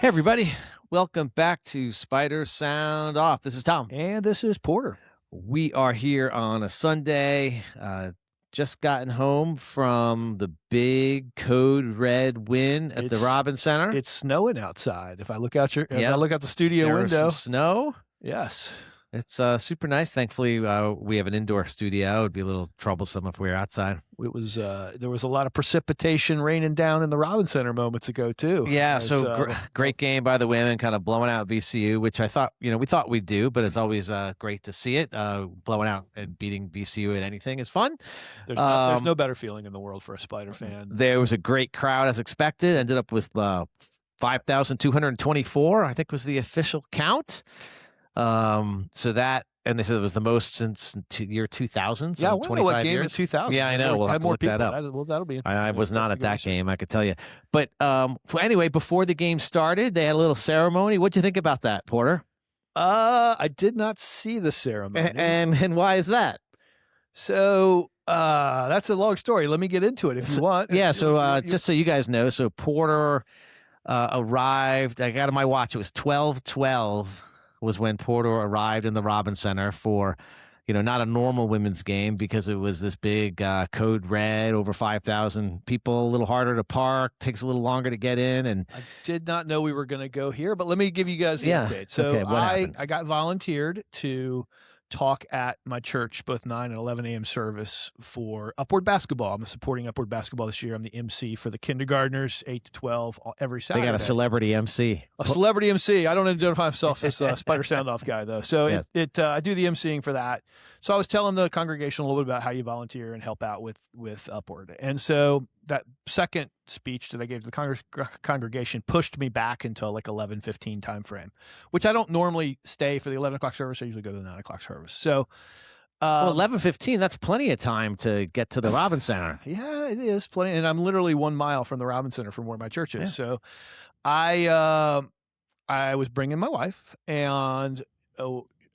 Hey, everybody. Welcome back to Spider Sound Off. This is Tom. And this is Porter. We are here on a Sunday. Just gotten home from the big Code Red win at the Robin Center. It's snowing outside. If I look out if I look out the studio there window, was some snow. Yes. It's super nice. Thankfully, we have an indoor studio. It would be a little troublesome if we were outside. It was there was a lot of precipitation raining down in the Robin Center moments ago too. Yeah, great game by the women, kind of blowing out VCU, which I thought we thought we'd do, but it's always great to see it. Blowing out and beating VCU at anything is fun. There's no better feeling in the world for a Spider fan. There was a great crowd as expected. Ended up with 5,224, I think was the official count. So that, and they said it was the most since year 2000. So yeah, I wonder what game years. in 2000. Yeah, I know. We'll have to look that up. That'll be. I was not at that game, I could tell you. But anyway, before the game started, they had a little ceremony. What'd you think about that, Porter? I did not see the ceremony. And why is that? So that's a long story. Let me get into it if you want. Yeah. So just so you guys know, so Porter arrived. I got on my watch. It was 12:12. Was when Porter arrived in the Robin Center for, not a normal women's game because it was this big Code Red, over 5,000 people, a little harder to park, takes a little longer to get in. And I did not know we were going to go here, but let me give you guys the update. So okay, I got volunteered to talk at my church, both 9 and 11 a.m. service for Upward Basketball. I'm supporting Upward Basketball this year. I'm the MC for the kindergartners, 8 to 12, every Saturday. They got a celebrity MC. A celebrity MC. I don't identify myself as a Spider Sound Off guy, though. So yes. I do the MCing for that. So I was telling the congregation a little bit about how you volunteer and help out with Upward. And so that second speech that I gave to the congregation pushed me back until like 11:15 time frame, which I don't normally stay for the 11 o'clock service. I usually go to the 9 o'clock service. So 11:15, that's plenty of time to get to the Robin Center. Yeah, it is plenty. And I'm literally 1 mile from the Robin Center from where my church is. Yeah. So I was bringing my wife, and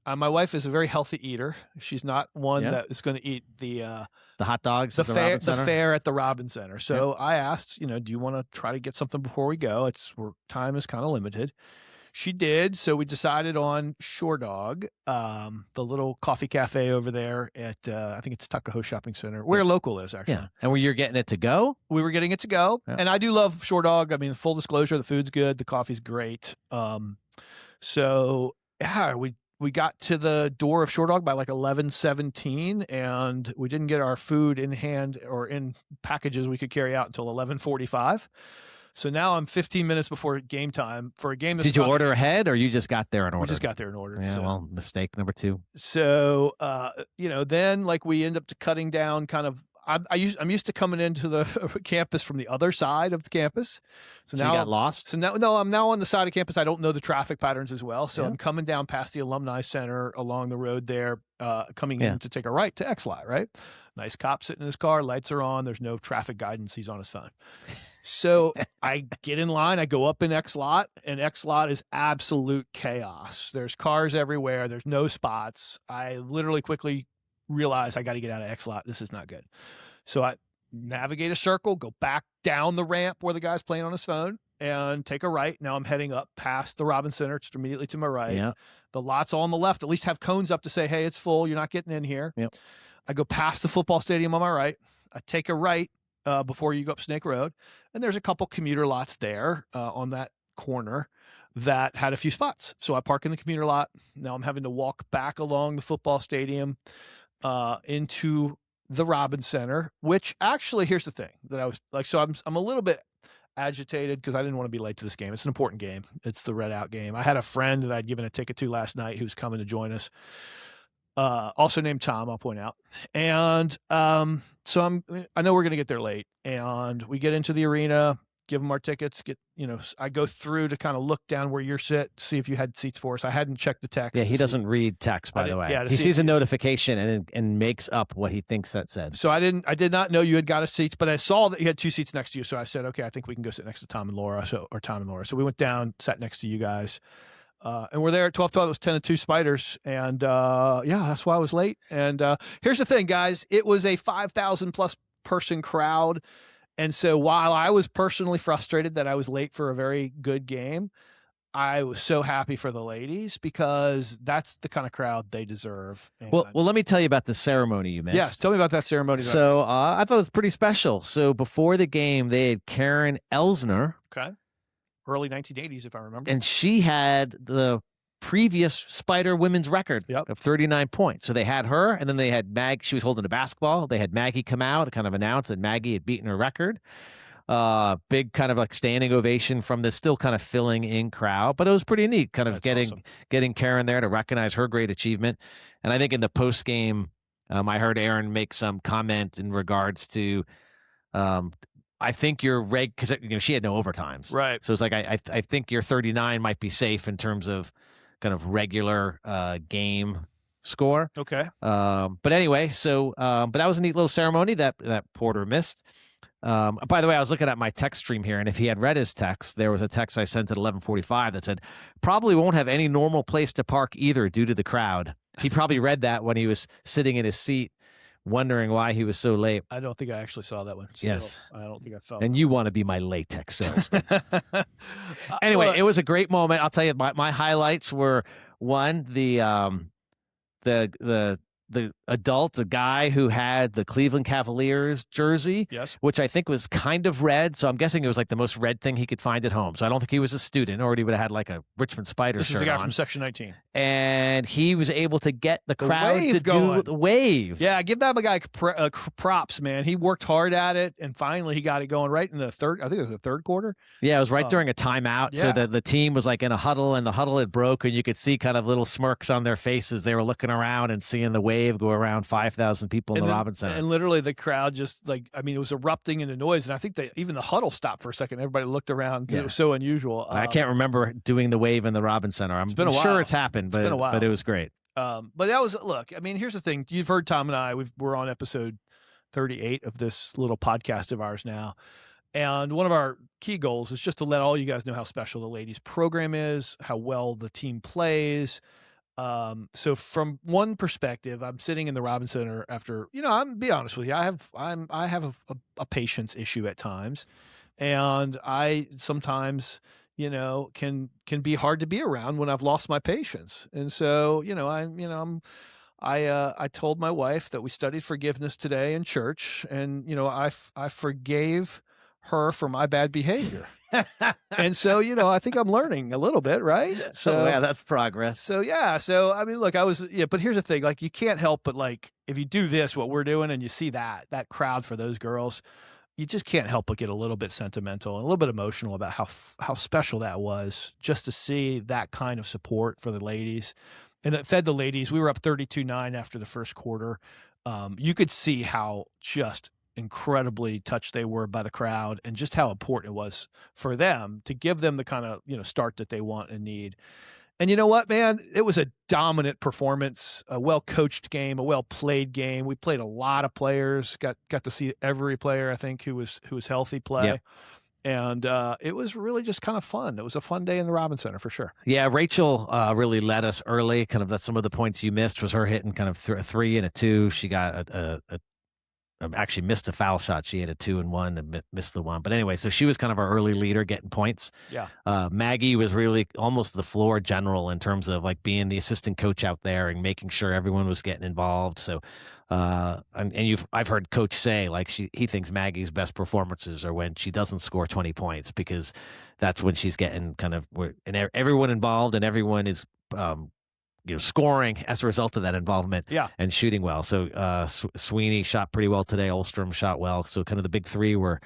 my wife is a very healthy eater. She's not one that is going to eat the hot dogs, the fare at the Robin Center. So I asked, do you want to try to get something before we go? Time is kind of limited. She did. So we decided on Shore Dog, the little coffee cafe over there at, I think it's Tuckahoe Shopping Center, where local is actually. Yeah. And you're getting it to go? We were getting it to go. Yeah. And I do love Shore Dog. I mean, full disclosure, the food's good. The coffee's great. So yeah, we got to the door of Shore Dog by like 11:17, and we didn't get our food in hand or in packages we could carry out until 11:45. So now I'm 15 minutes before game time for a game. Did you order ahead, or you just got there and ordered? We just got there and ordered. Yeah, well, mistake number 2. So, then like we end up cutting down kind of. I'm used to coming into the campus from the other side of the campus. So now you got lost? So no, I'm now on the side of campus. I don't know the traffic patterns as well. So I'm coming down past the Alumni Center along the road there, coming in to take a right to X-Lot, right? Nice cop sitting in his car, lights are on. There's no traffic guidance. He's on his phone. So I get in line. I go up in X-Lot, and X-Lot is absolute chaos. There's cars everywhere. There's no spots. I literally quickly realize I got to get out of X-Lot. This is not good. So I navigate a circle, go back down the ramp where the guy's playing on his phone, and take a right. Now I'm heading up past the Robin Center, just immediately to my right. Yeah. The lots on the left at least have cones up to say, hey, it's full. You're not getting in here. Yep. I go past the football stadium on my right. I take a right before you go up Snake Road, and there's a couple commuter lots there on that corner that had a few spots. So I park in the commuter lot. Now I'm having to walk back along the football stadium into the Robin Center, which actually, here's the thing that I was like, so I'm a little bit agitated because I didn't want to be late to this game. It's an important game. It's the Red Out game. I had a friend that I'd given a ticket to last night who's coming to join us, also named Tom, I'll point out. And so I know we're going to get there late, and we get into the arena, give them our tickets, I go through to kind of look down where you're sit, see if you had seats for us. I hadn't checked the text. Yeah, he doesn't read text, by the way. Yeah, he sees a notification and makes up what he thinks that said. So I did not know you had got a seat, but I saw that you had 2 seats next to you. So I said, okay, I think we can go sit next to Tom and Laura. So we went down, sat next to you guys. And we're there at 12:12. It was 10-2 Spiders. And that's why I was late. And here's the thing, guys. It was a 5,000 plus person crowd. And so while I was personally frustrated that I was late for a very good game, I was so happy for the ladies because that's the kind of crowd they deserve. And Well, let me tell you about the ceremony you missed. yes, tell me about that ceremony. So I thought it was pretty special. So before the game, they had Karen Elsner. Okay. Early 1980s, if I remember. And she had the previous Spider women's record of 39 points. So they had her, and then they had Mag. She was holding a basketball. They had Maggie come out and kind of announce that Maggie had beaten her record. Big kind of like standing ovation from the still kind of filling in crowd, but it was pretty neat kind of getting Karen there to recognize her great achievement. And I think in the post game, I heard Aaron make some comment in regards to, I think your because she had no overtimes, right? So it's like I think your 39 might be safe in terms of kind of regular game score. Okay. But anyway, so but that was a neat little ceremony that Porter missed. By the way, I was looking at my text stream here, and if he had read his text, there was a text I sent at 11:45 that said, "Probably won't have any normal place to park either due to the crowd." He probably read that when he was sitting in his seat, wondering why he was so late. I don't think I actually saw that one. Yes, I don't think I felt. And you want to be my latex salesman. Anyway, it was a great moment. I'll tell you, my highlights were one, the adult, the guy who had the Cleveland Cavaliers jersey, which I think was kind of red. So I'm guessing it was like the most red thing he could find at home. So I don't think he was a student, or he would have had like a Richmond Spider shirt on. This is the guy from Section 19. And he was able to get the crowd to do the wave. Yeah, give that guy props, man. He worked hard at it, and finally he got it going right in the third, I think it was the third quarter. Yeah, it was right during a timeout. Yeah. So the team was like in a huddle, and the huddle had broke, and you could see kind of little smirks on their faces. They were looking around and seeing the wave go around 5,000 people in the Robinson Center. And literally the crowd just like, I mean, it was erupting into noise. And I think even the huddle stopped for a second. Everybody looked around because it was so unusual. I can't remember doing the wave in the Robinson Center. I'm sure it's happened, but it was great. But that was, look, I mean, here's the thing. You've heard Tom and I, we're on episode 38 of this little podcast of ours now. And one of our key goals is just to let all you guys know how special the ladies program is, how well the team plays. So from one perspective, I'm sitting in the Robinson Center after, I'm be honest with you, I have a patience issue at times, and I sometimes, can be hard to be around when I've lost my patience. And so, I told my wife that we studied forgiveness today in church, and, I forgave her for my bad behavior. And so, I think I'm learning a little bit, right? So yeah, that's progress. So yeah, I mean, look, but here's the thing, like, you can't help but, like, if you do this, what we're doing, and you see that crowd for those girls, you just can't help but get a little bit sentimental and a little bit emotional about how special that was, just to see that kind of support for the ladies. And it fed the ladies. We were up 32-9 after the first quarter. You could see how just incredibly touched they were by the crowd, and just how important it was for them to give them the kind of start that they want and need. And you know what, man, it was a dominant performance, a well-coached game, a well-played game. We played a lot of players, got to see every player, I think, who was healthy play. Yep. And it was really just kind of fun. It was a fun day in the Robinson Center for sure. Yeah, Rachel really led us early. Kind of some of the points you missed was her hitting kind of a 3 and a 2. She got actually missed a foul shot. She had a 2 and 1 and missed the 1. But anyway, so she was kind of our early leader getting points. Yeah. Maggie was really almost the floor general in terms of like being the assistant coach out there and making sure everyone was getting involved. So, I've heard Coach say like he thinks Maggie's best performances are when she doesn't score 20 points, because that's when she's getting kind of everyone involved, and everyone is scoring as a result of that involvement, and shooting well. So Sweeney shot pretty well today. Olstrom shot well. So kind of the big three were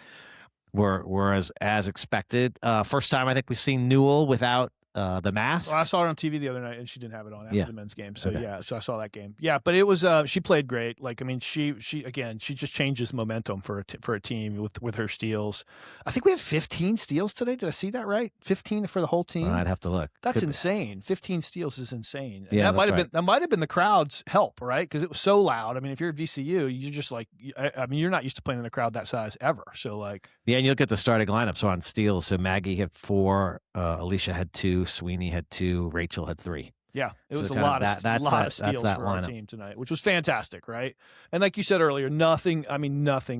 as expected. First time I think we've seen Newell without the mask. Well, I saw her on TV the other night, and she didn't have it on after the men's game. So so I saw that game. Yeah, but it was she played great. Like, I mean, she just changes momentum for a team with her steals. I think we have 15 steals today. Did I see that right? 15 for the whole team. I'd have to look. That's insane. 15 steals is insane. And yeah, that might have been the crowd's help, right? Because it was so loud. I mean, if you're at VCU, you're just like, I mean, you're not used to playing in a crowd that size ever. So like, yeah, and you look at the starting lineup. So on steals, so Maggie had 4, Alicia had 2, Sweeney had 2, Rachel had 3. Yeah, it was a lot of steals for our team tonight, which was fantastic, right? And like you said earlier, nothing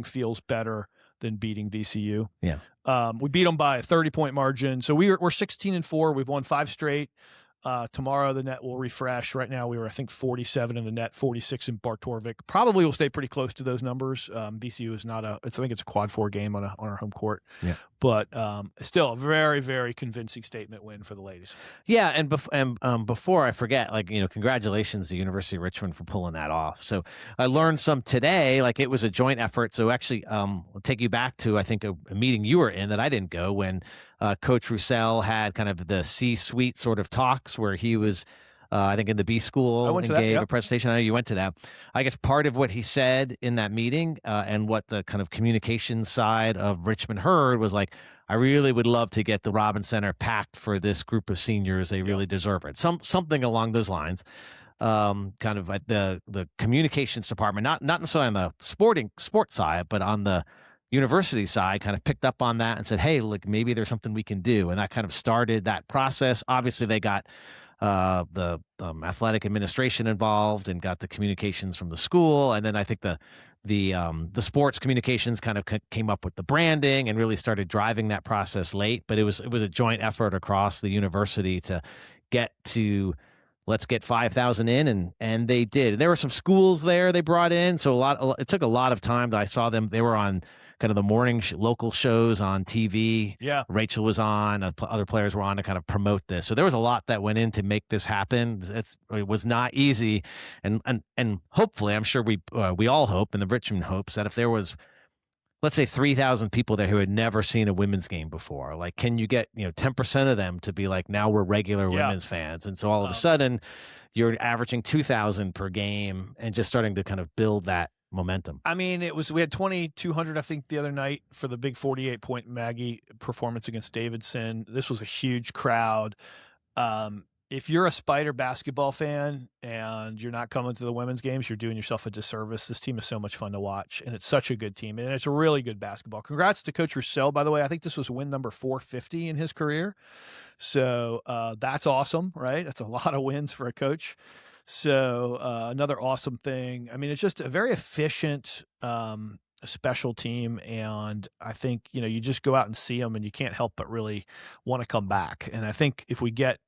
feels better than beating VCU. Yeah. We beat them by a 30-point margin. So we're 16-4. We've won 5 straight. Tomorrow the net will refresh. Right now we were, I think, 47 in the net, 46 in Bartorvik. Probably will stay pretty close to those numbers. VCU is not I think it's a quad 4 game on our home court. Yeah. But still a very, very convincing statement win for the ladies. Yeah, and before I forget, like, congratulations to University of Richmond for pulling that off. So I learned some today, like it was a joint effort. So actually, I'll take you back to, I think, a meeting you were in that I didn't go, when Coach Roussel had kind of the C-suite sort of talks where he was, I think, in the B school and gave a presentation. I know you went to that. I guess part of what he said in that meeting and what the kind of communication side of Richmond heard was like, I really would love to get the Robins Center packed for this group of seniors. They really deserve it. Something along those lines. Kind of at the communications department, not necessarily on the sports side, but on the university side, kind of picked up on that and said, hey, look, maybe there's something we can do. And that kind of started that process. Obviously, they got the athletic administration involved and got the communications from the school. And then I think the sports communications kind of came up with the branding and really started driving that process late. But it was a joint effort across the university to get to, let's get 5,000 in, and they did. There were some schools there they brought in, so it took a lot of time. I saw them. They were on kind of the morning local shows on TV. Yeah. Rachel was on, other players were on to kind of promote this. So there was a lot that went in to make this happen. It was not easy. And hopefully, I'm sure we all hope, and the Richmond hopes, that if there was, let's say, 3,000 people there who had never seen a women's game before, like, can you get 10% of them to be like, now we're regular women's fans? And so all of a sudden you're averaging 2,000 per game and just starting to kind of build that momentum. I mean, we had 2,200, I think, the other night for the big 48-point Maggie performance against Davidson. This was a huge crowd. If you're a Spider basketball fan and you're not coming to the women's games, you're doing yourself a disservice. This team is so much fun to watch, and it's such a good team, and it's a really good basketball. Congrats to Coach Roussel, by the way. I think this was win number 450 in his career. So that's awesome, right? That's a lot of wins for a coach. So another awesome thing. I mean, it's just a very efficient special team, and I think you just go out and see them and you can't help but really want to come back. And I think if we get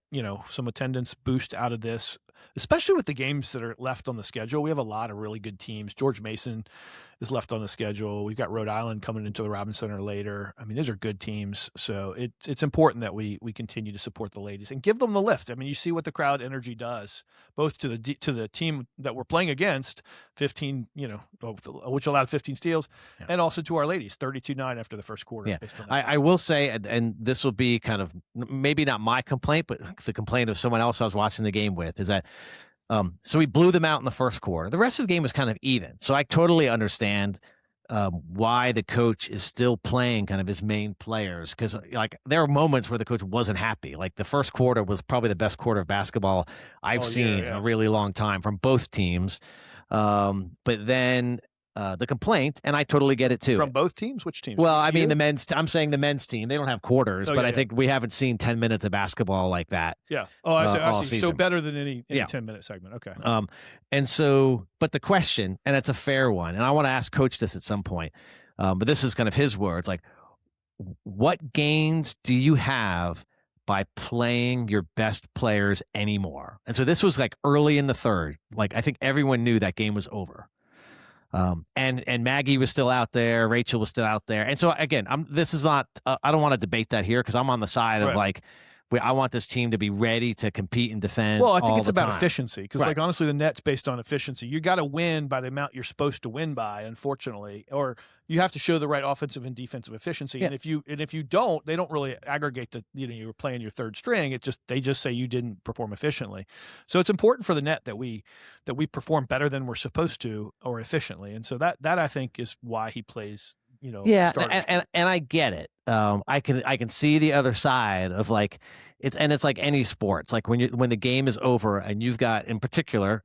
some attendance boost out of this, especially with the games that are left on the schedule, we have a lot of really good teams. George Mason is left on the schedule. We've got Rhode Island coming into the Robins Center later. I mean, these are good teams. So it's important that we continue to support the ladies and give them the lift. I mean, you see what the crowd energy does, both to the team that we're playing against, 15, which allowed 15 steals, and also to our ladies, 32-9 after the first quarter. Yeah. Based on that. I will say, and this will be kind of maybe not my complaint, but the complaint of someone else I was watching the game with, is that so we blew them out in the first quarter. The rest of the game was kind of even. So I totally understand why the coach is still playing kind of his main players, because like there are moments where the coach wasn't happy. Like the first quarter was probably the best quarter of basketball I've seen in a really long time from both teams. But then the complaint, and I totally get it too. From both teams? Which teams? Well, VCU? I mean I'm saying the men's team. They don't have quarters, but I think we haven't seen 10 minutes of basketball like that. Yeah. Oh, I see. I see. Season. So better than any 10-minute segment. Okay. And so, but the question, and it's a fair one, and I want to ask Coach this at some point, but this is kind of his words, like, what gains do you have by playing your best players anymore? And so this was like early in the third. Like, I think everyone knew that game was over. And Maggie was still out there. Rachel was still out there. And so again, this is not, I don't want to debate that here, because I'm on the side of like, I want this team to be ready to compete and defend. Well, I think all it's the about time. Efficiency, because like honestly, the net's based on efficiency. You got to win by the amount you're supposed to win by, unfortunately, or you have to show the right offensive and defensive efficiency. And if you don't, they don't really aggregate that you were playing your third string. They just say you didn't perform efficiently. So it's important for the net that we perform better than we're supposed to, or efficiently. And so that I think is why he plays. And I get it. I can see the other side of like it's like any sports. Like when the game is over and you've got, in particular,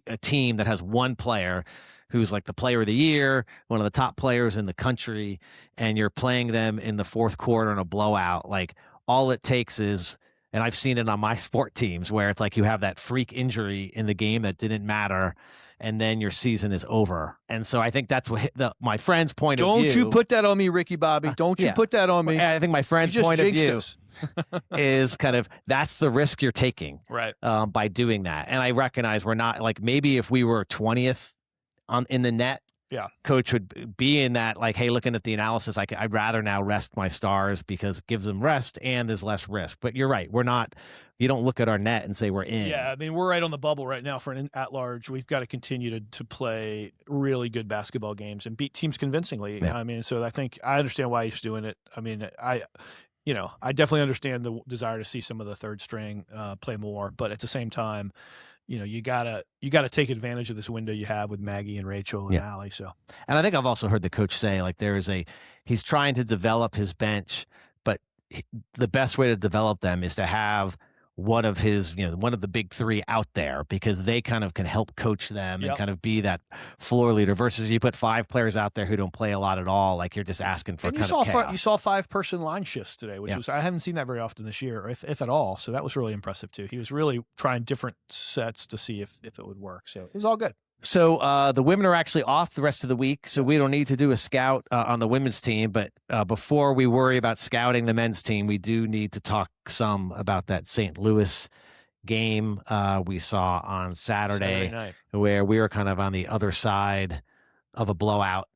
a team that has one player who's like the player of the year, one of the top players in the country, and you're playing them in the fourth quarter in a blowout. Like all it takes is, and I've seen it on my sport teams, where it's like you have that freak injury in the game that didn't matter. and then your season is over. And so I think that's what my friend's point of view. Don't you put that on me, Ricky Bobby. Don't you put that on me. I think my friend's point of view is kind of that's the risk you're taking by doing that. And I recognize we're not like maybe if we were 20th in the net, coach would be in that like, hey, looking at the analysis, I'd rather now rest my stars because it gives them rest and there's less risk. But you're right. We're not. You don't look at our net and say we're in. Yeah, I mean, we're right on the bubble right now for an at-large. We've got to continue to play really good basketball games and beat teams convincingly. Yeah. I mean, so I think I understand why he's doing it. I mean, I definitely understand the desire to see some of the third string play more, but at the same time, you gotta take advantage of this window you have with Maggie and Rachel and Allie. So, and I think I've also heard the coach say like he's trying to develop his bench, but the best way to develop them is to have one of the big three out there because they kind of can help coach them and kind of be that floor leader versus you put 5 players out there who don't play a lot at all. Like you're just asking for chaos. You saw 5-person line shifts today, which was, I haven't seen that very often this year, or if at all. So that was really impressive too. He was really trying different sets to see if it would work. So it was all good. So the women are actually off the rest of the week, so we don't need to do a scout on the women's team. But before we worry about scouting the men's team, we do need to talk some about that St. Louis game we saw on Saturday night, where we were kind of on the other side of a blowout.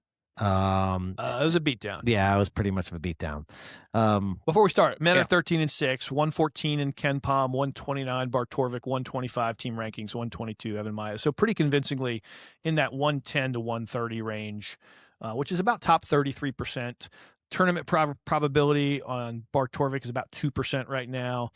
It was a beatdown. Yeah, it was pretty much of a beatdown. Before we start, men are 13-6, 114 in Ken Palm, 129 Bart Torvik, 125 team rankings, 122 Evan Maya. So pretty convincingly in that 110 to 130 range, which is about top 33%. Tournament probability on Bart Torvik is about 2% right now.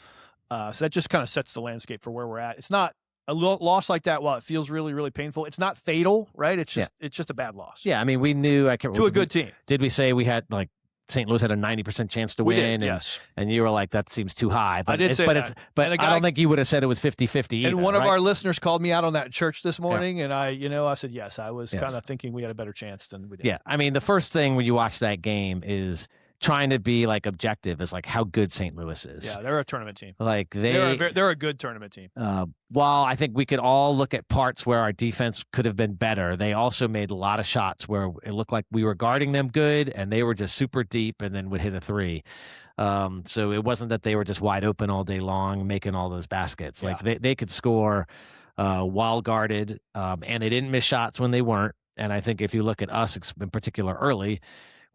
So that just kind of sets the landscape for where we're at. It's not a loss like that, while it feels really, really painful, it's not fatal, right? It's just a bad loss. Yeah, I mean, we knew to a good team. Did we say we had like St. Louis had a 90% chance to win? Yes. And you were like, that seems too high. But I did say that. But I don't think you would have said it was 50-50 And one of our listeners called me out on that in church this morning, and I said yes. I was kind of thinking we had a better chance than we did. Yeah, I mean, the first thing when you watch that game is trying to be like objective is like how good St. Louis is. Yeah, they're a tournament team. Like they're a good tournament team. While I think we could all look at parts where our defense could have been better, they also made a lot of shots where it looked like we were guarding them good and they were just super deep and then would hit a 3. So it wasn't that they were just wide open all day long making all those baskets. Like they could score while guarded, and they didn't miss shots when they weren't. And I think if you look at us in particular early,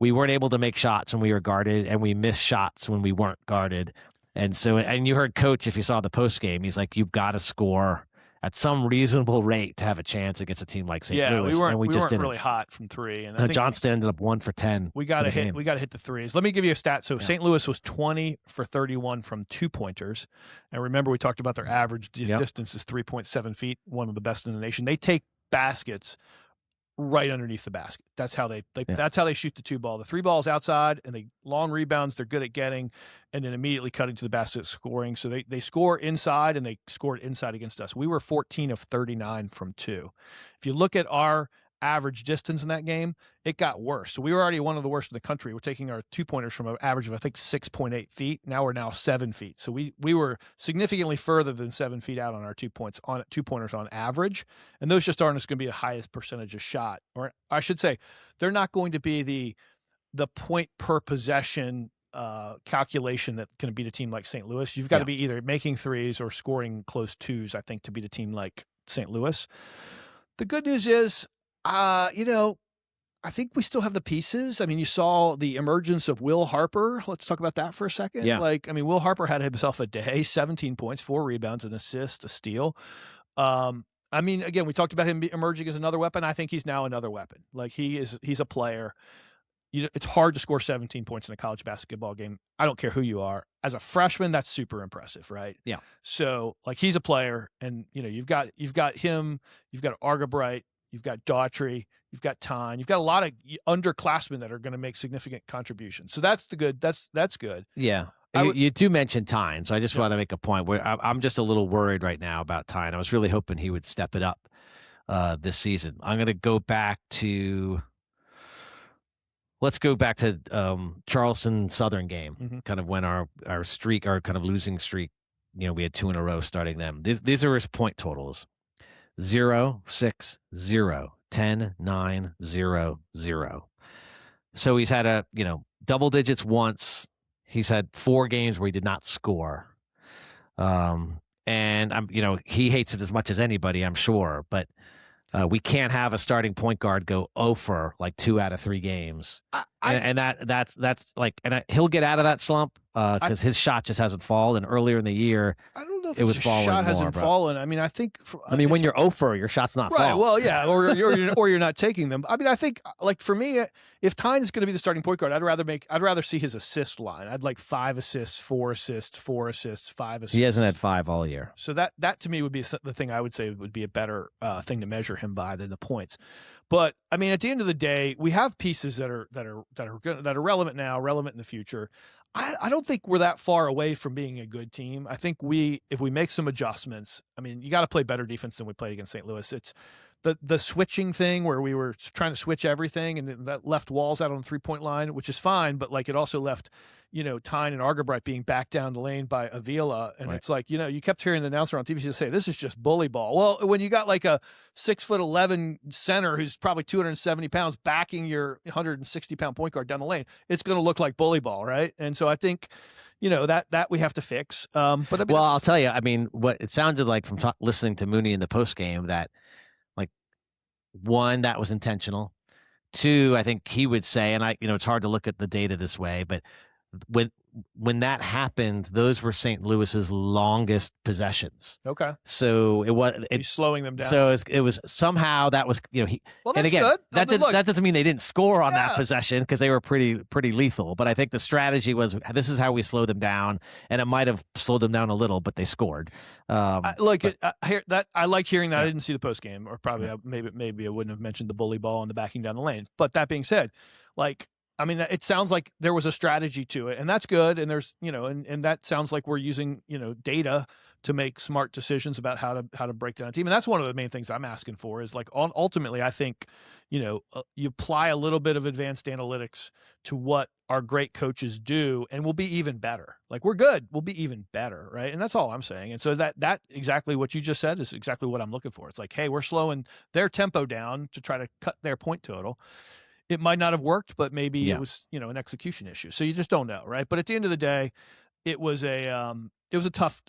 we weren't able to make shots when we were guarded, and we missed shots when we weren't guarded. And so, and you heard Coach, if you saw the post game, he's like, you've got to score at some reasonable rate to have a chance against a team like St. Louis. We weren't really hot from 3. And I think Johnston ended up 1 for 10. We got to hit the threes. Let me give you a stat. So St. Louis was 20 for 31 from 2-pointers. And remember, we talked about their average distance is 3.7 feet, one of the best in the nation. They take baskets right underneath the basket. That's how that's how they shoot the 2 ball. The 3 ball's outside, and they long rebounds they're good at getting, and then immediately cutting to the basket scoring. So they score inside, and they scored inside against us. We were 14 of 39 from 2. If you look at our average distance in that game, it got worse. So we were already one of the worst in the country. We're taking our 2-pointers from an average of, I think, 6.8 feet. Now we're 7 feet. So we were significantly further than 7 feet out on our 2-pointers on average. And those just aren't going to be the highest percentage of shot. Or I should say, they're not going to be the point per possession calculation that can beat a team like St. Louis. You've got to be either making threes or scoring close 2s, I think, to beat a team like St. Louis. The good news is, I think we still have the pieces. I mean, you saw the emergence of Will Harper. Let's talk about that for a second. Yeah. Will Harper had himself a day, 17 points, 4 rebounds, an assist, a steal. Again, we talked about him emerging as another weapon. I think he's now another weapon. Like he's a player. It's hard to score 17 points in a college basketball game. I don't care who you are. As a freshman, that's super impressive, right? Yeah. So he's a player, and you've got him, you've got Argabright, you've got Daughtry, you've got Tyne, you've got a lot of underclassmen that are going to make significant contributions. So that's good. That's good. Yeah. You do mention Tyne, so I just want to make a point where I'm just a little worried right now about Tyne. I was really hoping he would step it up this season. I'm going to go back to. Let's go back to Charleston Southern game, kind of when our kind of losing streak, we had 2 in a row starting them. These are his point totals. 0-6-0, 10-9-0-0. So he's had double digits once. He's had 4 games where he did not score. And he hates it as much as anybody, I'm sure, but we can't have a starting point guard go 0 for like 2 out of 3 games. He'll get out of that slump because his shot just hasn't fallen. And earlier in the year, I don't know if it was falling shot more, hasn't bro. fallen. I mean, I think. When you're 0 for, your shot's not right. falling. Well, yeah, or you're not taking them. I mean, I think like for me, if Tyne's going to be the starting point guard, I'd rather see his assist line. I'd like 5 assists, 4 assists, 4 assists, 5 assists. He hasn't had 5 all year. So that to me would be the thing I would say would be a better thing to measure him by than the points. But I mean, at the end of the day, we have pieces that are relevant now, relevant in the future. I don't think we're that far away from being a good team. I think if we make some adjustments, I mean, you got to play better defense than we played against St. Louis. It's the switching thing where we were trying to switch everything, and that left Walls out on the 3-point line, which is fine, but like it also left, Tyne and Argabright being backed down the lane by Avila, and It's like, you kept hearing the announcer on TV say, this is just bully ball. Well, when you got like a 6'11" center who's probably 270 pounds backing your 160-pound point guard down the lane, it's going to look like bully ball, right? And so I think, that we have to fix. But I mean, I'll tell you, I mean, what it sounded like from listening to Mooney in the post game that, like, 1, that was intentional. 2, I think he would say, and it's hard to look at the data this way, but when that happened, those were St. Louis's longest possessions. Okay. So he's slowing them down. So it was somehow that was well, that's and again good. that doesn't mean they didn't score on that possession because they were pretty lethal. But I think the strategy was this is how we slow them down, and it might have slowed them down a little, but they scored. I like hearing that. Yeah. I didn't see the post game, or probably maybe I wouldn't have mentioned the bully ball and the backing down the lane. But that being said, I mean, it sounds like there was a strategy to it, and that's good. And there's, and that sounds like we're using, data to make smart decisions about how to break down a team. And that's one of the main things I'm asking for is like, ultimately, I think, you apply a little bit of advanced analytics to what our great coaches do, and we'll be even better. Like, we're good, we'll be even better, right? And that's all I'm saying. And so that exactly what you just said is exactly what I'm looking for. It's like, hey, we're slowing their tempo down to try to cut their point total. It might not have worked, but maybe it was, an execution issue. So you just don't know, right? But at the end of the day, it was a tough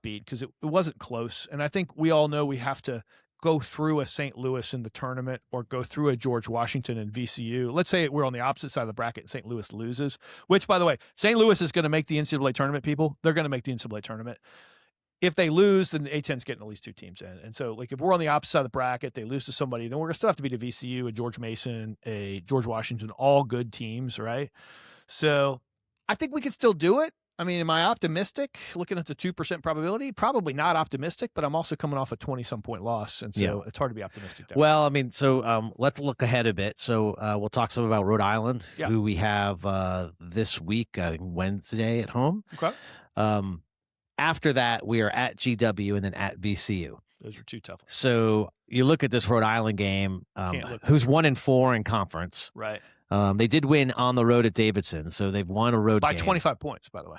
beat because it wasn't close. And I think we all know we have to go through a St. Louis in the tournament or go through a George Washington and VCU. Let's say we're on the opposite side of the bracket and St. Louis loses, which, by the way, St. Louis is going to make the NCAA tournament, people. They're going to make the NCAA tournament. If they lose, then the A10's getting at least 2 teams in. And so, like, if we're on the opposite side of the bracket, they lose to somebody, then we're going to still have to beat a VCU, a George Mason, a George Washington, all good teams, right? So I think we can still do it. I mean, am I optimistic looking at the 2% probability? Probably not optimistic, but I'm also coming off a 20-some point loss. And so it's hard to be optimistic. Well, I mean, so let's look ahead a bit. So we'll talk some about Rhode Island, who we have this week, Wednesday at home. Okay. After that, we are at GW and then at VCU. Those are 2 tough ones. So you look at this Rhode Island game, who's 1-4 in conference. Right. They did win on the road at Davidson, so they've won a road by game. 25 points, by the way.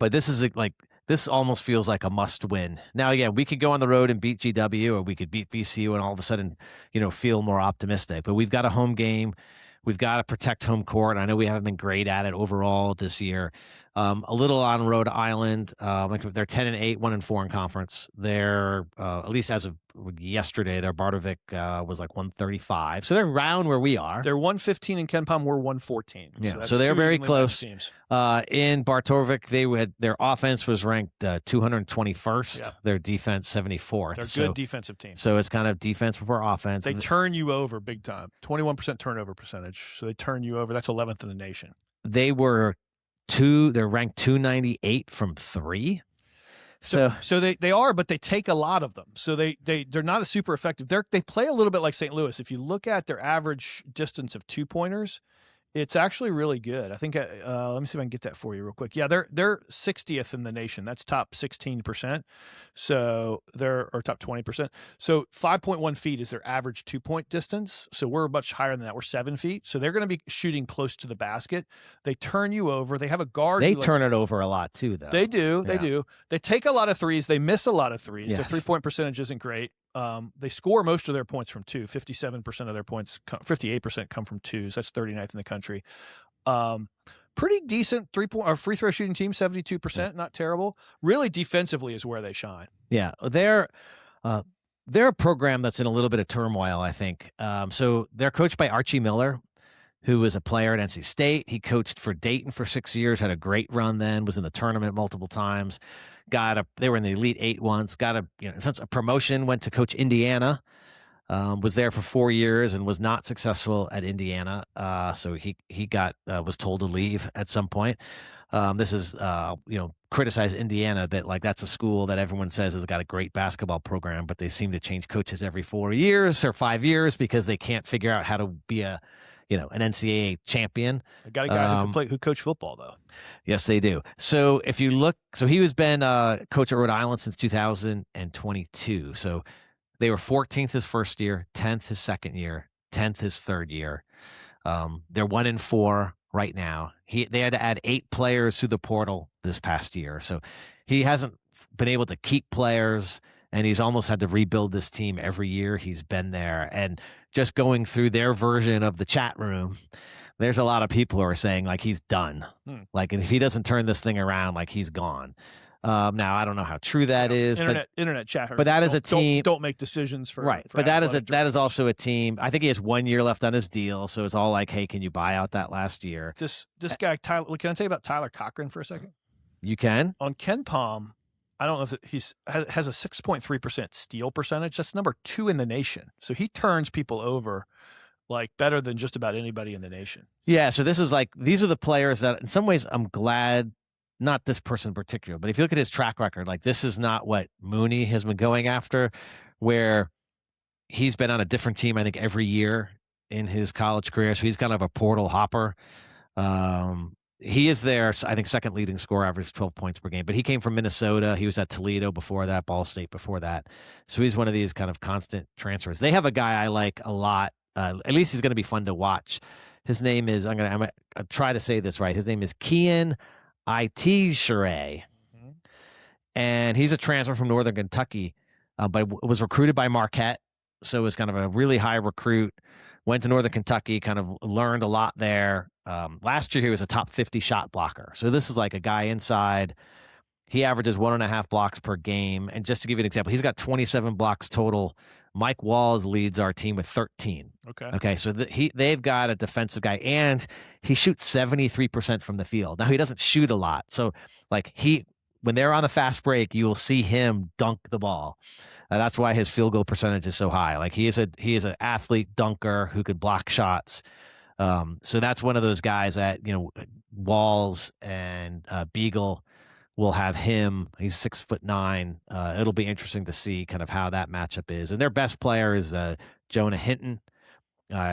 But this almost feels like a must-win. Now, again, we could go on the road and beat GW, or we could beat VCU and all of a sudden, feel more optimistic. But we've got a home game. We've got to protect home court. I know we haven't been great at it overall this year. A little on Rhode Island. They're 10-8, 1-4 in conference. They're at least as of yesterday, their Bardovic was like 135. So they're around where we are. They're 115 in KenPom. We're 114. Yeah, so they're very close. In Bardovic, their offense was ranked 221st. Yeah. Their defense 74th. They're good defensive team. So it's kind of defense before offense. They turn you over big time. 21% turnover percentage. So they turn you over. That's 11th in the nation. They're ranked 298 from 3. So they are, but they take a lot of them. So they're not as super effective. They play a little bit like St. Louis. If you look at their average distance of 2-pointers, it's actually really good. I think let me see if I can get that for you real quick. Yeah, they're 60th in the nation. That's top 16%. So or top 20%. So 5.1 feet is their average 2-point distance. So we're much higher than that. We're 7 feet. So they're going to be shooting close to the basket. They turn you over. They have a guard. They turn it over a lot too, though. They do. Yeah. They do. They take a lot of threes. They miss a lot of threes. Yes. Their 3-point percentage isn't great. They score most of their points from two. 57% of their points, 58% come from twos. That's 39th in the country. Pretty decent free throw shooting team, 72%, not terrible. Really defensively is where they shine. Yeah, they're a program that's in a little bit of turmoil, I think. So they're coached by Archie Miller, who was a player at NC State. He coached for Dayton for 6 years, had a great run then, was in the tournament multiple times. They were in the Elite Eight once, got a promotion, went to coach Indiana, was there for 4 years and was not successful at Indiana. So he was told to leave at some point. This is, criticize Indiana a bit. Like, that's a school that everyone says has got a great basketball program, but they seem to change coaches every 4 years or 5 years because they can't figure out how to be an NCAA champion. I got a guy who coached football, though. Yes, they do. So if you look, he has been coach at Rhode Island since 2022. So they were 14th his first year, 10th his second year, 10th his third year. They're 1-4 right now. They had to add 8 players through the portal this past year. So he hasn't been able to keep players, and he's almost had to rebuild this team every year he's been there. And just going through their version of the chat room, there's a lot of people who are saying, like, he's done. Like, if he doesn't turn this thing around, like, he's gone. Now, I don't know how true that is. Internet chat. But that is a team. Don't make decisions for right. For but that is also a team. I think he has 1 year left on his deal, so it's all like, hey, can you buy out that last year? This guy Tyler. Can I tell you about Tyler Cochran for a second? You can. On Ken Palm, I don't know if he has a 6.3% steal percentage. That's number 2 in the nation. So he turns people over like better than just about anybody in the nation. Yeah. So these are the players that, in some ways, I'm glad. Not this person in particular, but if you look at his track record, like, this is not what Mooney has been going after, where he's been on a different team, I think, every year in his college career. So he's kind of a portal hopper. He is their, I think, second leading scorer, average 12 points per game, but he came from Minnesota. He was at Toledo before that, Ball State before that. So he's one of these kind of constant transfers. They have a guy I like a lot. At least he's going to be fun to watch. His name is, I'm going to try to say this right. His name is Kian Shere, and he's a transfer from Northern Kentucky, but was recruited by Marquette, so was kind of a really high recruit. Went to Northern Kentucky, kind of learned a lot there. Last year, he was a top 50 shot blocker. So this is like a guy inside. He averages 1.5 blocks per game. And just to give you an example, he's got 27 blocks total. Mike Walls leads our team with 13. Okay. So they've got a defensive guy, and he shoots 73% from the field. Now, he doesn't shoot a lot. So, like, when they're on the fast break, you will see him dunk the ball. That's why his field goal percentage is so high. Like, he is an athlete dunker who could block shots. So that's one of those guys that, Walls and Beagle will have him. He's 6'9". It'll be interesting to see kind of how that matchup is. And their best player is Jonah Hinton.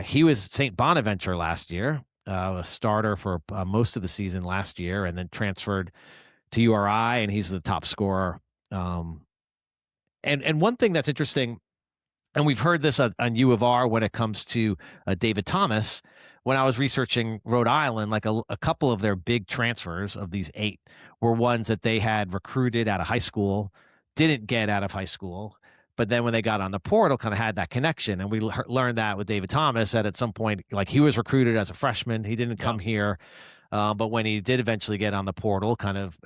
He was St. Bonaventure last year, a starter for most of the season last year, and then transferred to URI, and he's the top scorer. And one thing that's interesting, and we've heard this on U of R when it comes to David Thomas. When I was researching Rhode Island, like a couple of their big transfers of these 8 were ones that they had recruited out of high school, didn't get out of high school, but then when they got on the portal, kind of had that connection. And we learned that with David Thomas, that at some point, like, he was recruited as a freshman. He didn't come here. But when he did eventually get on the portal, kind of,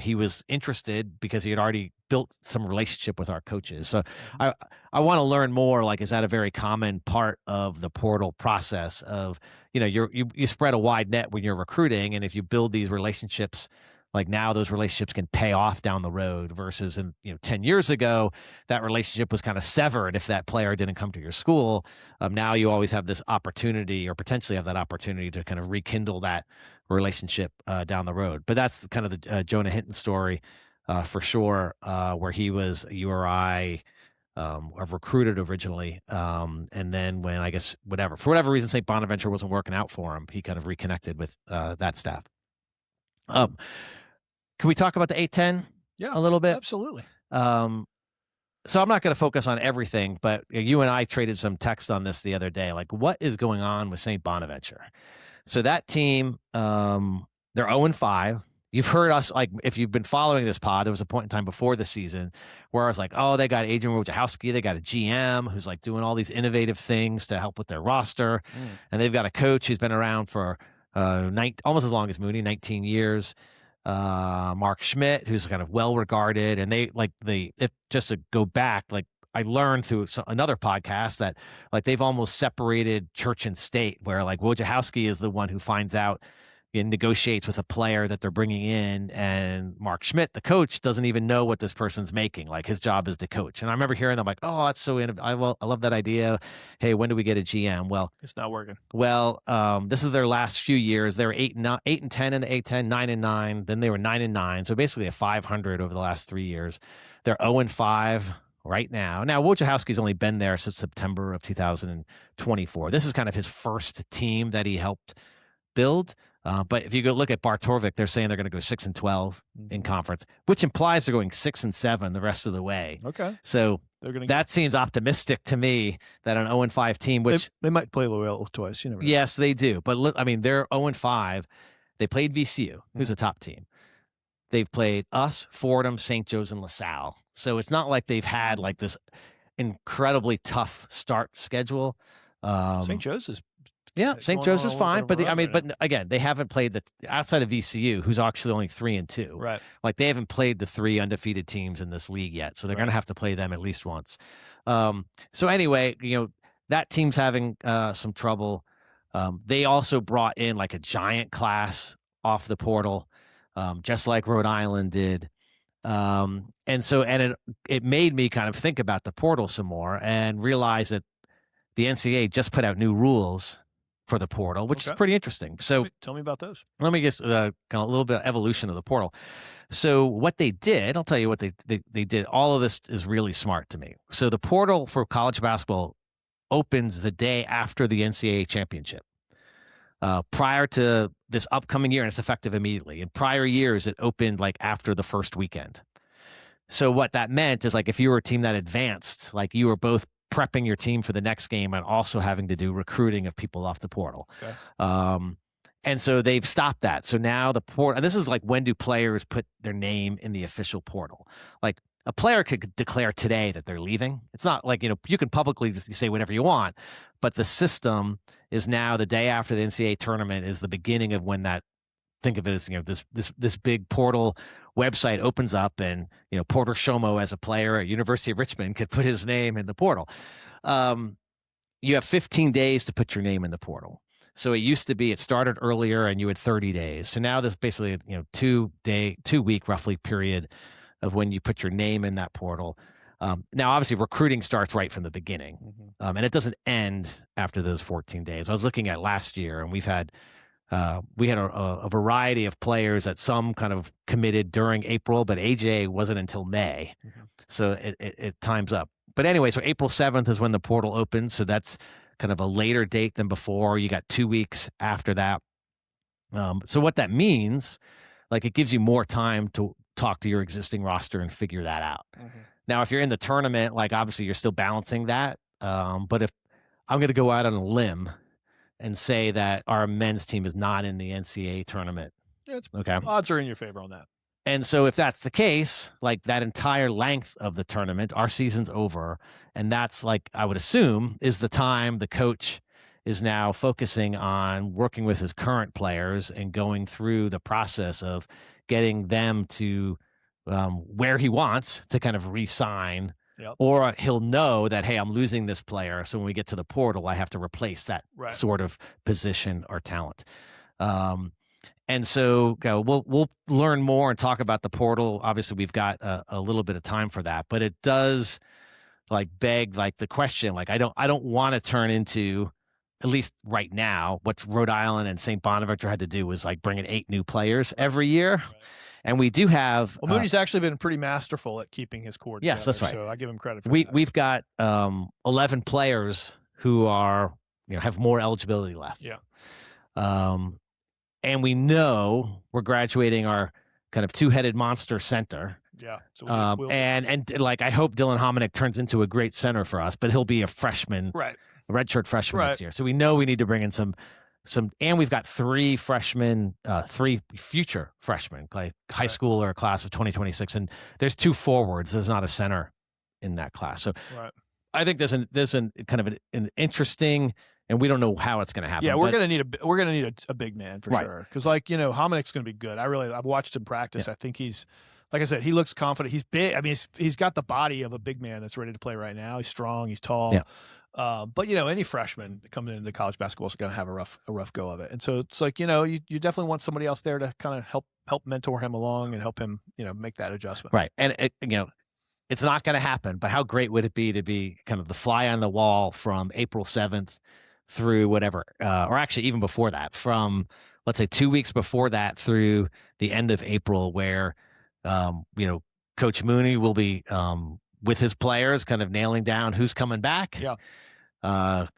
he was interested because he had already built some relationship with our coaches. So I want to learn more. Like, is that a very common part of the portal process of, you spread a wide net when you're recruiting, and if you build these relationships, like, now those relationships can pay off down the road versus 10 years ago, that relationship was kind of severed if that player didn't come to your school. Now you always have this opportunity, or potentially have that opportunity, to kind of rekindle that relationship down the road. But that's kind of the Jonah Hinton story for sure, where he was a URI recruited originally. And then when, I guess, for whatever reason, St. Bonaventure wasn't working out for him, he kind of reconnected with that staff. Can we talk about the A-10 a little bit? Absolutely. So I'm not going to focus on everything, but you and I traded some text on this the other day. Like, what is going on with St. Bonaventure? So that team, they're 0-5 you've heard us, like, if you've been following this pod, there was a point in time before the season where I was like, oh, they got Adrian Wojciechowski, they got a GM who's like doing all these innovative things to help with their roster, and they've got a coach who's been around for almost as long as Mooney, 19 years. Mark Schmidt, who's kind of well regarded, and just to go back, like, I learned through another podcast that, like, they've almost separated church and state, where like Wojciechowski is the one who finds out and negotiates with a player that they're bringing in, and Mark Schmidt, the coach, doesn't even know what this person's making. Like, his job is to coach. And I remember hearing them like, oh, that's so innovative. I love that idea. Hey, when do we get a GM? Well, it's not working. Well, this is their last few years. They were 8-10 in the A10, 9-9. Then they were 9-9. So basically a 500 over the last 3 years. They're 0-5 right now. Now, Wojciechowski's only been there since September of 2024. This is kind of his first team that he helped build. But if you go look at Bartorvik, they're saying they're going to go 6-12 in conference, which implies they're going 6-7 the rest of the way. Okay. So that seems optimistic to me, that an 0-5 team, which they might play Loyola twice. You never know. Yes, they do. But look, I mean, they're 0-5. They played VCU, who's a top team. They've played us, Fordham, St. Joe's, and LaSalle. So it's not like they've had like this incredibly tough start schedule. St. Joe's is. Yeah, St. Joe's is fine, but but again, they haven't played outside of VCU, who's actually only 3-2. Right. Like, they haven't played the 3 undefeated teams in this league yet, so they're going to have to play them at least once. So anyway, that team's having some trouble. They also brought in like a giant class off the portal, just like Rhode Island did. And it made me kind of think about the portal some more and realize that the NCAA just put out new rules for the portal, which is pretty interesting. So tell me about those. Let me just kind of a little bit of evolution of the portal. So what they did, I'll tell you what they did. All of this is really smart to me. So the portal for college basketball opens the day after the NCAA championship. Prior to this upcoming year, and it's effective immediately. In prior years, it opened like after the first weekend. So what that meant is, like, if you were a team that advanced, like, you were both prepping your team for the next game and also having to do recruiting of people off the portal. Okay. And so they've stopped that. So now the portal, and this is like, when do players put their name in the official portal? Like, a player could declare today that they're leaving. It's not like, you can publicly say whatever you want, but the system is now the day after the NCAA tournament is the beginning of when that, think of it as, this big portal website opens up, and Porter Shomo, as a player at University of Richmond, could put his name in the portal. You have 15 days to put your name in the portal. So it used to be, it started earlier and you had 30 days. So now there's basically a 2-week roughly period of when you put your name in that portal. Now, obviously, recruiting starts right from the beginning, and it doesn't end after those 14 days. I was looking at last year, and we had a variety of players that some kind of committed during April, but AJ wasn't until May. So it times up. But anyway, so April 7th is when the portal opens. So that's kind of a later date than before. You got 2 weeks after that. So what that means, like, it gives you more time to talk to your existing roster and figure that out. Now, if you're in the tournament, like, obviously you're still balancing that. But if I'm going to go out on a limb and say that our men's team is not in the NCAA tournament. Okay. Odds are in your favor on that. And so if that's the case, like, that entire length of the tournament, our season's over. And that's, like, I would assume, is the time the coach is now focusing on working with his current players and going through the process of getting them to where he wants to kind of re-sign. Yep. Or he'll know that, hey, I'm losing this player, so when we get to the portal, I have to replace that sort of position or talent. And so we'll learn more and talk about the portal. Obviously, we've got a little bit of time for that, but it does, like, beg, like, the question. Like, I don't want to turn into, at least right now, what Rhode Island and St. Bonaventure had to do was, like, bring in 8 new players every year. Right. And we do have. Well, Mooney's actually been pretty masterful at keeping his core together. Yes, that's right. So I give him credit for that. We've got 11 players who are, have more eligibility left. Yeah. And we know we're graduating our kind of two-headed monster center. Yeah. So and like, I hope Dylan Hominick turns into a great center for us, but he'll be a freshman, right? A redshirt freshman next year. So we know we need to bring in some and we've got three freshmen, three future freshmen, like high school or class of 2026, and there's two forwards. There's not a center in that class, so I think there's an kind of an interesting, and we don't know how it's going to happen. Yeah, we're gonna need a big man for sure, because Homenek's going to be good. I've watched him practice. I think he's, like I said, he looks confident. He's big. I mean, he's got the body of a big man that's ready to play right now. He's strong. He's tall. Yeah. But any freshman coming into college basketball is going to have a rough go of it. And so it's like, you definitely want somebody else there to kind of help mentor him along and help him, make that adjustment. Right. And it's not going to happen, but how great would it be to be kind of the fly on the wall from April 7th through whatever, or actually even before that, from let's say 2 weeks before that through the end of April, where, Coach Mooney will be, with his players kind of nailing down who's coming back. Yeah.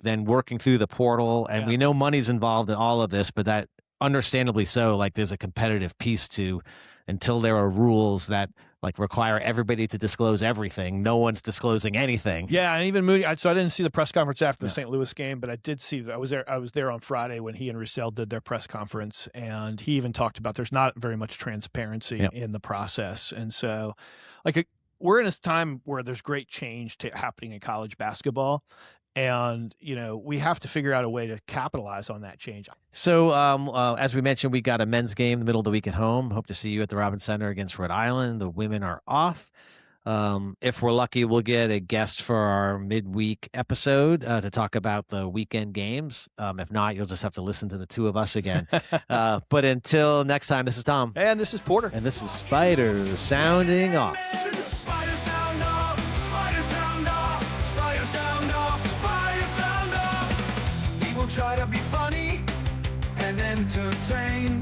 Then working through the portal, and we know money's involved in all of this, but that understandably so, like there's a competitive piece to, until there are rules that like require everybody to disclose everything. No one's disclosing anything. Yeah, and even Mooney. So I didn't see the press conference after the St. Louis game, but I did see that. I was there on Friday when he and Roussel did their press conference, and he even talked about there's not very much transparency in the process, and so we're in this time where there's great change happening in college basketball. And, we have to figure out a way to capitalize on that change. So, as we mentioned, we got a men's game in the middle of the week at home. Hope to see you at the Robins Center against Rhode Island. The women are off. If we're lucky, we'll get a guest for our midweek episode to talk about the weekend games. If not, you'll just have to listen to the two of us again. But until next time, this is Tom. And this is Porter. And this is Spiders Sounding Off. Try to be funny and entertain.